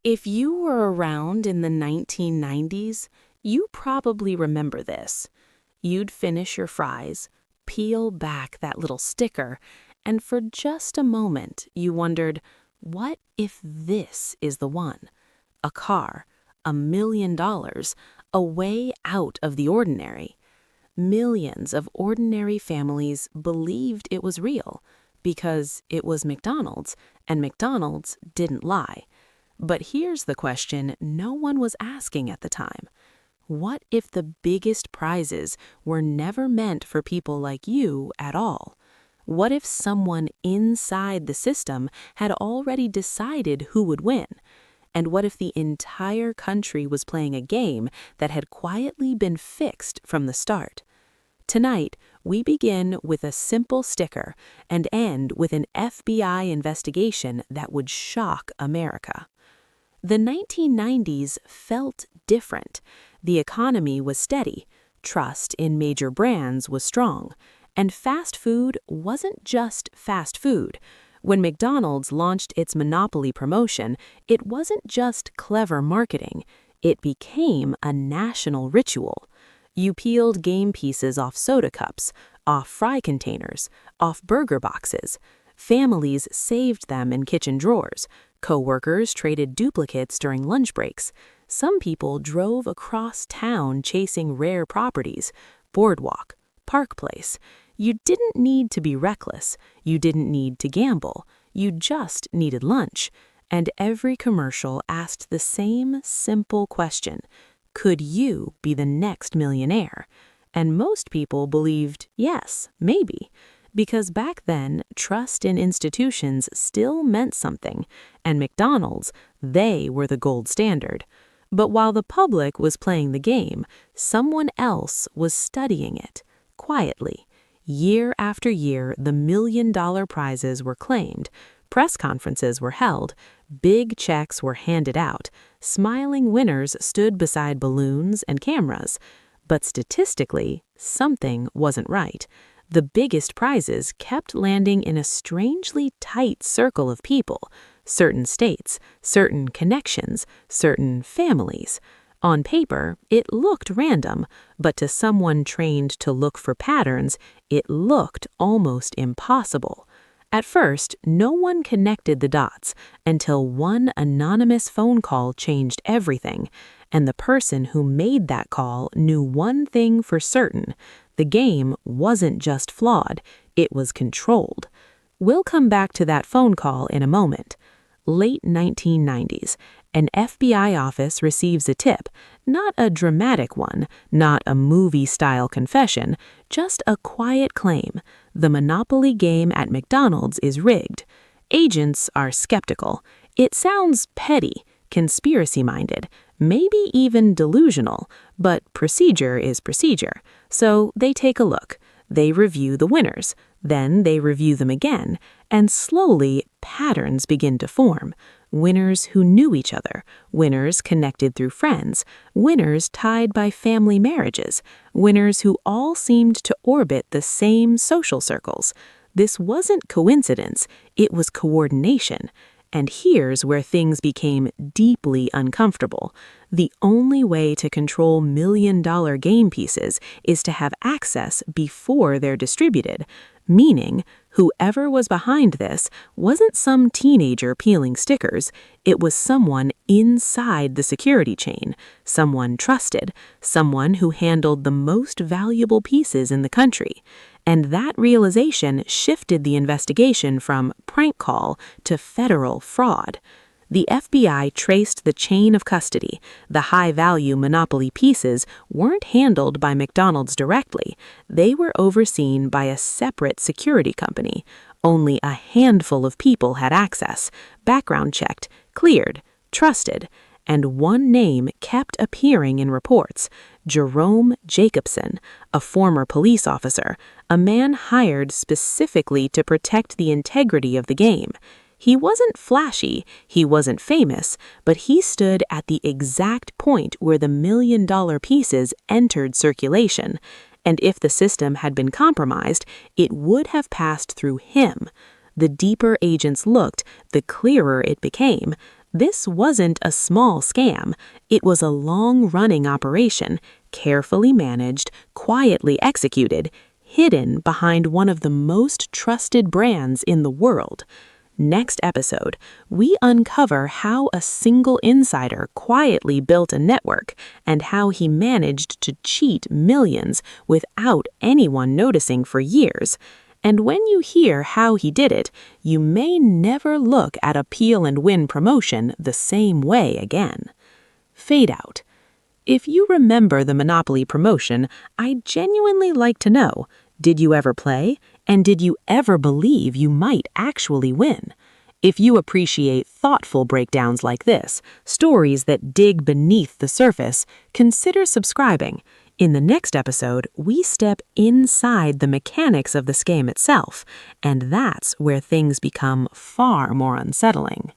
If you were around in the 1990s, you probably remember this. You'd finish your fries, peel back that little sticker, and for just a moment you wondered, what if this is the one? A car, $1 million, a way out of the ordinary. Millions of ordinary families believed it was real because it was McDonald's, and McDonald's didn't lie. But here's the question no one was asking at the time. What if the biggest prizes were never meant for people like you at all? What if someone inside the system had already decided who would win? And what if the entire country was playing a game that had quietly been fixed from the start? Tonight, we begin with a simple sticker and end with an FBI investigation that would shock America. The 1990s felt different. The economy was steady, trust in major brands was strong, and fast food wasn't just fast food. When McDonald's launched its monopoly promotion, it wasn't just clever marketing, it became a national ritual. You peeled game pieces off soda cups, off fry containers, off burger boxes. Families saved them in kitchen drawers. Co-workers traded duplicates during lunch breaks. Some people drove across town chasing rare properties, boardwalk, Park Place. You didn't need to be reckless. You didn't need to gamble. You just needed lunch. And every commercial asked the same simple question. Could you be the next millionaire? And most people believed, yes, maybe. Because back then, trust in institutions still meant something, and McDonald's, they were the gold standard. But while the public was playing the game, someone else was studying it, quietly. Year after year, the million-dollar prizes were claimed, press conferences were held, big checks were handed out, smiling winners stood beside balloons and cameras. But statistically, something wasn't right. The biggest prizes kept landing in a strangely tight circle of people, certain states, certain connections, certain families. On paper, it looked random, but to someone trained to look for patterns, it looked almost impossible. At first, no one connected the dots until one anonymous phone call changed everything, and the person who made that call knew one thing for certain. The game wasn't just flawed, it was controlled. We'll come back to that phone call in a moment. Late 1990s, an FBI office receives a tip, not a dramatic one, not a movie-style confession, just a quiet claim. The monopoly game at McDonald's is rigged. Agents are skeptical. It sounds petty, conspiracy-minded, maybe even delusional, but procedure is procedure. So they take a look. They review the winners. Then they review them again, and slowly patterns begin to form. Winners who knew each other, winners connected through friends, winners tied by family marriages, winners who all seemed to orbit the same social circles. This wasn't coincidence, it was coordination. And here's where things became deeply uncomfortable. The only way to control million-dollar game pieces is to have access before they're distributed, meaning whoever was behind this wasn't some teenager peeling stickers, it was someone inside the security chain, someone trusted, someone who handled the most valuable pieces in the country. And that realization shifted the investigation from prank call to federal fraud. The FBI traced the chain of custody. The high-value monopoly pieces weren't handled by McDonald's directly. They were overseen by a separate security company. Only a handful of people had access, background checked, cleared, trusted, and one name kept appearing in reports: Jerome Jacobson, a former police officer, a man hired specifically to protect the integrity of the game. He wasn't flashy, he wasn't famous, but he stood at the exact point where the million-dollar pieces entered circulation. And if the system had been compromised, it would have passed through him. The deeper agents looked, the clearer it became. This wasn't a small scam. It was a long-running operation, carefully managed, quietly executed, hidden behind one of the most trusted brands in the world. Next episode, we uncover how a single insider quietly built a network and how he managed to cheat millions without anyone noticing for years. And when you hear how he did it, you may never look at a Peel and Win promotion the same way again. Fade out. If you remember the Monopoly promotion, I'd genuinely like to know, did you ever play? And did you ever believe you might actually win? If you appreciate thoughtful breakdowns like this, stories that dig beneath the surface, consider subscribing. In the next episode, we step inside the mechanics of the scam itself, and that's where things become far more unsettling.